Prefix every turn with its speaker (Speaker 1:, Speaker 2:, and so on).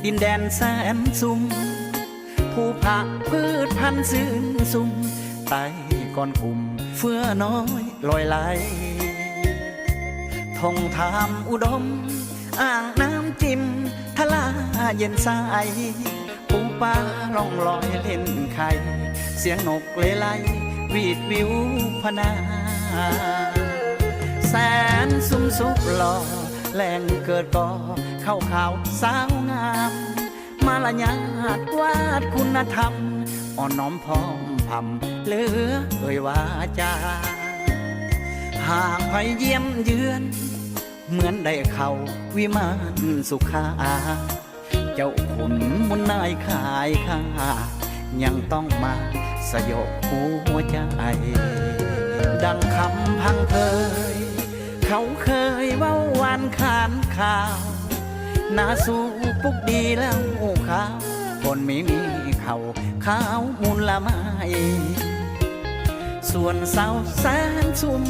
Speaker 1: ดินแดนแสนสุมผู้ผักพืชพันธุ์ซื่นสุมไต่ก้อนกลุ่มเฟื่อน้อยลอยไหลทงทามอุดมอ่างน้ำจิ้มทะลาเย็นใสปูปลาล่องลอยเล่นไข่เสียงนกเลไลวีดวิวพนาแสนสุมสุขหล่อแหล่งเกิดก่อเข้าข่าวสาวงามมาละญาติวาดคุณธรรมอ่อนน้อมพร้อมพำเหลือเอ่ยวาจาหากไปเยี่ยมเยือนเหมือนได้เข้าวิมานสุขาเจ้าขุนมุนนายขายข้ายังต้องมาสยบหัวใจดังคำพังเพยเขาเคยเว้าวันขานข่าวนาสู้ปุกดีแล้วขาวคนไม่มีเขาขาวมูลละไม้ส่วนสาวแสนชุ่ม